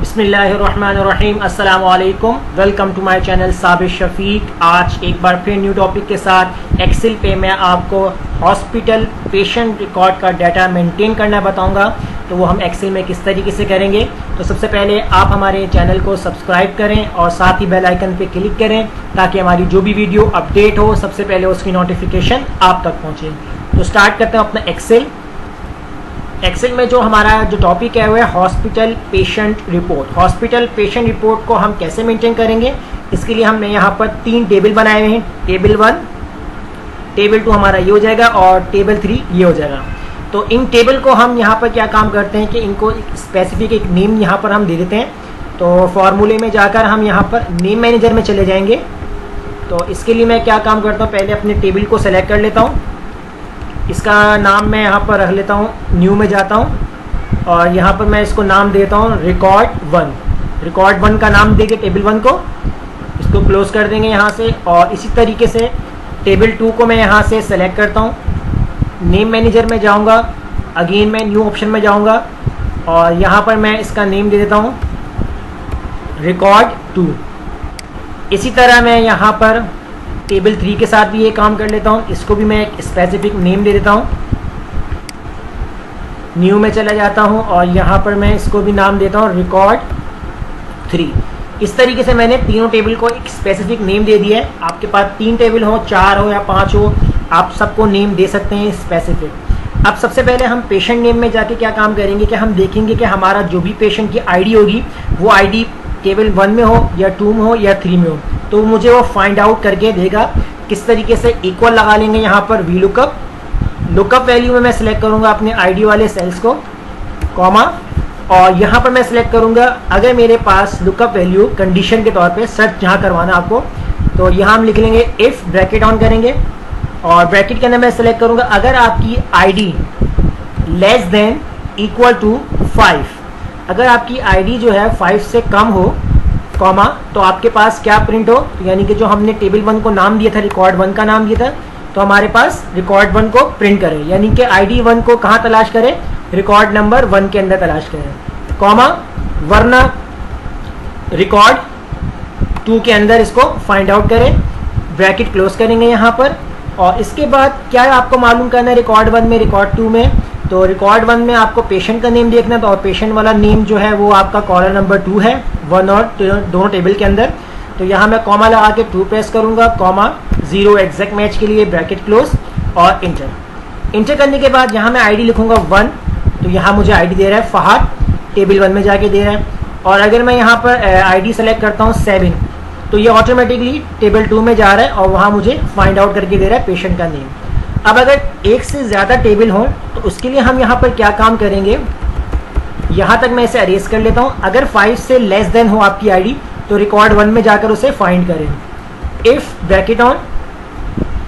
बिस्मिल्लाहिर्रहमानिर्रहीम। अस्सलाम वालेकुम। Welcome to my channel Sabir Shafiq. आज एक बार फिर न्यू टॉपिक के साथ एक्सेल पे मैं आपको हॉस्पिटल पेशेंट रिकॉर्ड का डाटा मेंटेन करना बताऊंगा। तो वो हम एक्सेल में किस तरीके से करेंगे। तो सबसे पहले आप हमारे चैनल को सब्सक्राइब करें और साथ ही बेल आइकन पे क्लिक करें ताकि हमारी जो भी वीडियो अपडेट हो सबसे पहले उसकी नोटिफिकेशन आप तक पहुँचे। तो स्टार्ट करते हैं अपना एक्सेल में जो हमारा जो टॉपिक है वो है hospital patient report. Hospital patient report को हम कैसे मेंटेन करेंगे, इसके लिए हमने यहाँ पर 3 टेबल बनाए हुए हैं। टेबल 1, टेबल 2 हमारा ये हो जाएगा और टेबल 3 ये हो जाएगा। तो इन टेबल को हम यहाँ पर क्या काम करते हैं कि इनको स्पेसिफिक एक नेम यहाँ पर हम दे देते हैं। तो फॉर्मूले में जाकर हम यहाँ पर नेम मैनेजर में चले जाएंगे। तो इसके लिए मैं क्या काम करता हूँ, पहले अपने टेबल को सेलेक्ट कर लेता हूँ। इसका नाम मैं यहाँ पर रख लेता हूँ, न्यू में जाता हूँ और यहाँ पर मैं इसको नाम देता हूँ रिकॉर्ड 1। रिकॉर्ड 1 का नाम देंगे टेबल 1 को, इसको क्लोज कर देंगे यहाँ से। और इसी तरीके से टेबल 2 को मैं यहाँ से सेलेक्ट करता हूँ, नेम मैनेजर में जाऊँगा, अगेन मैं न्यू ऑप्शन में जाऊँगा और यहाँ पर मैं इसका नेम दे देता हूँ रिकॉर्ड 2। इसी तरह मैं यहाँ पर टेबल 3 के साथ भी ये काम कर लेता हूँ, इसको भी मैं एक स्पेसिफिक नेम दे देता हूँ। न्यू में चला जाता हूँ और यहाँ पर मैं इसको भी नाम देता हूँ रिकॉर्ड 3। इस तरीके से मैंने तीनों टेबल को एक स्पेसिफिक नेम दे दिया है। आपके पास 3 टेबल हो, 4 हो या 5 हो, आप सबको नेम दे सकते हैं स्पेसिफिक। अब सबसे पहले हम पेशेंट नेम में जाके क्या काम करेंगे कि हम देखेंगे कि हमारा जो भी पेशेंट की आईडी होगी वो आईडी टेबल 1 में हो या 2 में हो या 3 में हो, तो मुझे वो फाइंड आउट करके देगा। किस तरीके से इक्वल लगा लेंगे यहाँ पर वी लुकअप वैल्यू में मैं सिलेक्ट करूँगा अपने आईडी वाले सेल्स को, कॉमा, और यहाँ पर मैं सिलेक्ट करूँगा अगर मेरे पास लुकअप वैल्यू कंडीशन के तौर पे सर्च जहाँ करवाना आपको, तो यहाँ हम लिख लेंगे इफ़, ब्रैकेट ऑन करेंगे और ब्रैकेट के अंदर मैं सिलेक्ट करूँगा अगर आपकी ID less than equal to 5, अगर आपकी आईडी जो है 5 से कम हो, कॉमा, तो आपके पास क्या प्रिंट हो, तो यानी कि जो हमने टेबल 1 को नाम दिया था, रिकॉर्ड 1 का नाम दिया था, तो हमारे पास रिकॉर्ड 1 को प्रिंट करें, यानी कि आईडी 1 को कहाँ तलाश करें, रिकॉर्ड नंबर 1 के अंदर तलाश करें, कॉमा, वरना रिकॉर्ड 2 के अंदर इसको फाइंड आउट करें। ब्रैकेट क्लोज करेंगे यहाँ पर। और इसके बाद क्या आपको मालूम करना है रिकॉर्ड 1 में, रिकॉर्ड 2 में, तो रिकॉर्ड 1 में आपको पेशेंट का नेम देखना है, तो और पेशेंट वाला नेम जो है वो आपका कॉलम नंबर 2 है, 1 और दोनों टेबल के अंदर। तो यहाँ मैं कॉमा लगा के 2 प्रेस करूँगा, कॉमा 0 एग्जैक्ट मैच के लिए ब्रैकेट क्लोज और इंटर करने के बाद यहाँ मैं आईडी लिखूँगा 1, तो यहाँ मुझे आईडी दे रहा है फहद, टेबल 1 में जाके दे रहा है। और अगर मैं यहाँ पर आईडी सेलेक्ट करता हूँ 7, तो ये ऑटोमेटिकली टेबल 2 में जा रहा है और वहाँ मुझे फाइंड आउट करके दे रहा है पेशेंट का नेम। अब अगर एक से ज़्यादा टेबल हो तो उसके लिए हम यहाँ पर क्या काम करेंगे, यहाँ तक मैं इसे अरेज कर लेता हूँ। अगर 5 से लेस देन हो आपकी आईडी तो रिकॉर्ड 1 में जाकर उसे फाइंड करें। इफ़, ब्रैकेट ऑन,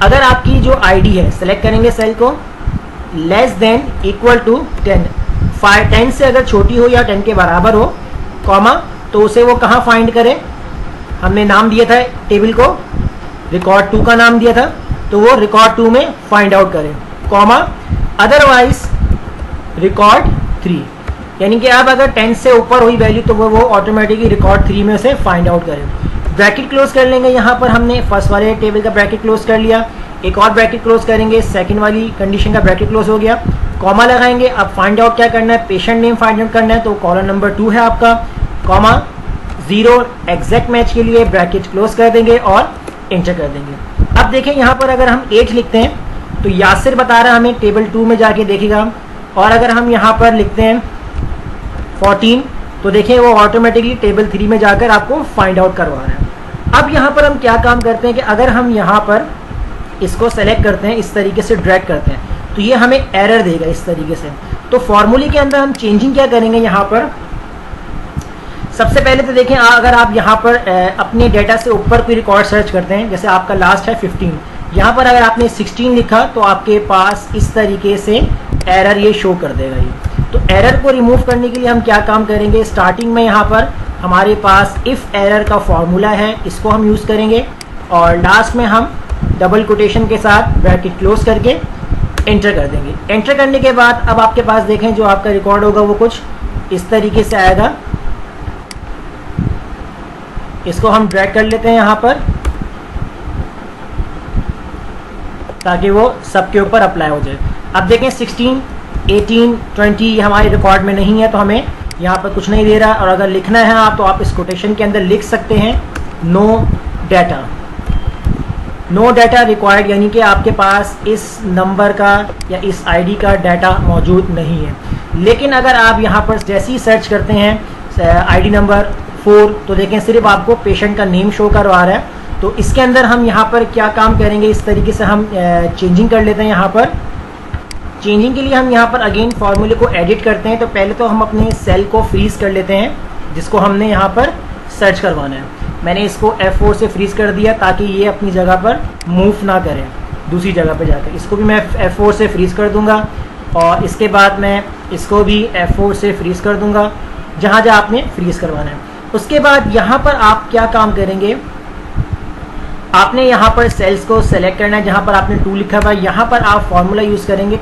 अगर आपकी जो आईडी है सेलेक्ट करेंगे सेल को, लेस देन इक्वल टू 10, 10 से अगर छोटी हो या 10 के बराबर हो, कॉमा, तो उसे वो कहाँ फाइंड करें, हमने नाम दिया था टेबल को, रिकॉर्ड 2 का नाम दिया था, तो वो रिकॉर्ड 2 में फाइंड आउट करें, कॉमा, अदरवाइज रिकॉर्ड 3, यानी कि अब अगर 10 से ऊपर हुई वैल्यू तो वो ऑटोमेटिकली रिकॉर्ड 3 में से फाइंड आउट करें। ब्रैकेट क्लोज कर लेंगे। यहाँ पर हमने फर्स्ट वाले टेबल का ब्रैकेट क्लोज कर लिया, एक और ब्रैकेट क्लोज करेंगे, सेकंड वाली कंडीशन का ब्रैकेट क्लोज हो गया, कॉमा लगाएंगे। अब फाइंड आउट क्या करना है, पेशेंट नेम फाइंड आउट करना है, तो कॉलम नंबर 2 है आपका, कॉमा 0 एग्जैक्ट मैच के लिए ब्रैकेट क्लोज कर देंगे और इंटर कर देंगे। अब देखें यहाँ पर अगर हम एज लिखते हैं तो यासिर बता रहा है हमें टेबल 2 में जाके देखेगा, और अगर हम यहाँ पर लिखते हैं 14 तो देखें वो ऑटोमेटिकली टेबल 3 में जाकर आपको फाइंड आउट करवा रहा है। अब यहाँ पर हम क्या काम करते हैं कि अगर हम यहाँ पर इसको सेलेक्ट करते हैं, इस तरीके से ड्रैग करते हैं, तो ये हमें एरर देगा इस तरीके से। तो फॉर्मूले के अंदर हम चेंजिंग क्या करेंगे, यहाँ पर सबसे पहले तो देखें अगर आप यहाँ पर अपने डेटा से ऊपर कोई रिकॉर्ड सर्च करते हैं, जैसे आपका लास्ट है 15, यहाँ पर अगर आपने 16 लिखा तो आपके पास इस तरीके से एरर ये शो कर देगा ये। तो एरर को रिमूव करने के लिए हम क्या काम करेंगे, स्टार्टिंग में यहाँ पर हमारे पास इफ़ एरर का फॉर्मूला है, इसको हम यूज़ करेंगे और लास्ट में हम डबल कोटेशन के साथ ब्रैकेट क्लोज करके एंटर कर देंगे। एंटर करने के बाद अब आपके पास देखें जो आपका रिकॉर्ड होगा वो कुछ इस तरीके से आएगा। इसको हम ड्रैग कर लेते हैं यहाँ पर ताकि वो सबके ऊपर अप्लाई हो जाए। अब देखें 16, 18, 20 ये हमारे रिकॉर्ड में नहीं है तो हमें यहाँ पर कुछ नहीं दे रहा। और अगर लिखना है आप तो आप इस कोटेशन के अंदर लिख सकते हैं no data, no data required, यानी कि आपके पास इस नंबर का या इस आईडी का डाटा मौजूद नहीं है। लेकिन अगर आप यहाँ पर जैसे ही सर्च करते हैं आईडी नंबर 4 तो देखें सिर्फ आपको पेशेंट का नेम शो करवा रहा है। तो इसके अंदर हम यहाँ पर क्या काम करेंगे, इस तरीके से हम चेंजिंग कर लेते हैं। यहाँ पर चेंजिंग के लिए हम यहाँ पर अगेन फार्मूले को एडिट करते हैं। तो पहले तो हम अपने सेल को फ्रीज कर लेते हैं जिसको हमने यहाँ पर सर्च करवाना है। मैंने इसको F4 से फ्रीज कर दिया ताकि ये अपनी जगह पर मूव ना करे दूसरी जगह पर जाकर। इसको भी मैं F4 से फ्रीज कर दूंगा और इसके बाद मैं इसको भी F4 से फ्रीज कर दूंगा जहाँ जहाँ आपने फ्रीज करवाना है। उसके बाद यहाँ पर आप क्या काम करेंगे, आपने यहाँ पर सेल्स को सेलेक्ट करना है जहाँ पर आपने 2 लिखा हुआ है। यहाँ पर आप फॉर्मूला यूज़ करेंगे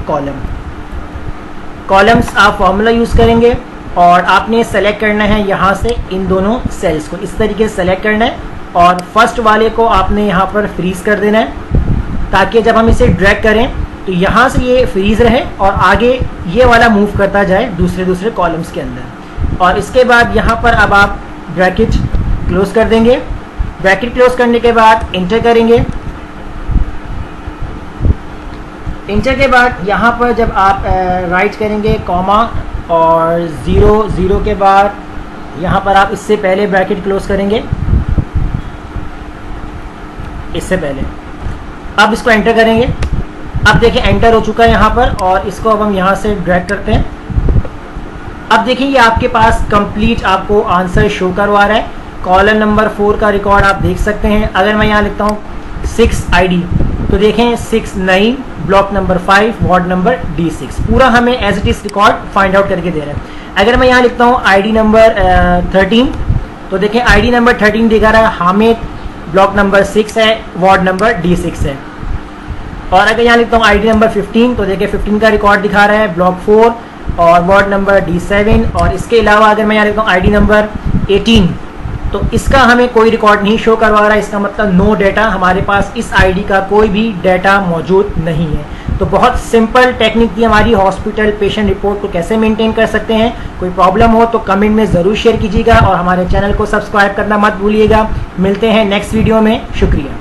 कॉलम्स आप फॉर्मूला यूज़ करेंगे और आपने सेलेक्ट करना है यहाँ से इन दोनों सेल्स को इस तरीके से सेलेक्ट करना है और फर्स्ट वाले को आपने यहाँ पर फ्रीज कर देना है ताकि जब हम इसे ड्रैग करें तो यहाँ से ये फ्रीज रहे और आगे ये वाला मूव करता जाए दूसरे कॉलम्स के अंदर। और इसके बाद यहाँ पर अब आप ब्रैकेट क्लोज कर देंगे। ब्रैकेट क्लोज करने के बाद इंटर करेंगे। इंटर के बाद यहाँ पर जब आप राइट करेंगे कॉमा और 0 के बाद यहाँ पर आप इससे पहले ब्रैकेट क्लोज करेंगे, इससे पहले। अब इसको एंटर करेंगे। अब देखिए एंटर हो चुका है यहाँ पर और इसको अब हम यहाँ से ड्रैग करते हैं। अब देखिए ये आपके पास कंप्लीट आपको आंसर शो करवा रहा है। कॉलम नंबर 4 का रिकॉर्ड आप देख सकते हैं। अगर मैं यहाँ लिखता हूँ 6 ID तो देखें 6-9 block number 5 ward number D6 पूरा हमें as it is record find out करके दे रहा है। अगर मैं यहाँ लिखता हूँ ID नंबर 13 तो देखें ID नंबर 13 दिखा रहा है हामिद, ब्लॉक नंबर 6 है, वार्ड नंबर D6 है। और अगर यहाँ लिखता हूँ ID नंबर 15 तो देखिए 15 का रिकॉर्ड दिखा रहा है, ब्लॉक 4 और वार्ड नंबर D7। और इसके अलावा अगर मैं यहाँ लिखता हूँ ID नंबर 18 तो इसका हमें कोई रिकॉर्ड नहीं शो करवा रहा है। इसका मतलब नो डाटा, हमारे पास इस आईडी का कोई भी डाटा मौजूद नहीं है। तो बहुत सिंपल टेक्निक थी हमारी हॉस्पिटल पेशेंट रिपोर्ट को कैसे मेंटेन कर सकते हैं। कोई प्रॉब्लम हो तो कमेंट में ज़रूर शेयर कीजिएगा और हमारे चैनल को सब्सक्राइब करना मत भूलिएगा। मिलते हैं नेक्स्ट वीडियो में, शुक्रिया।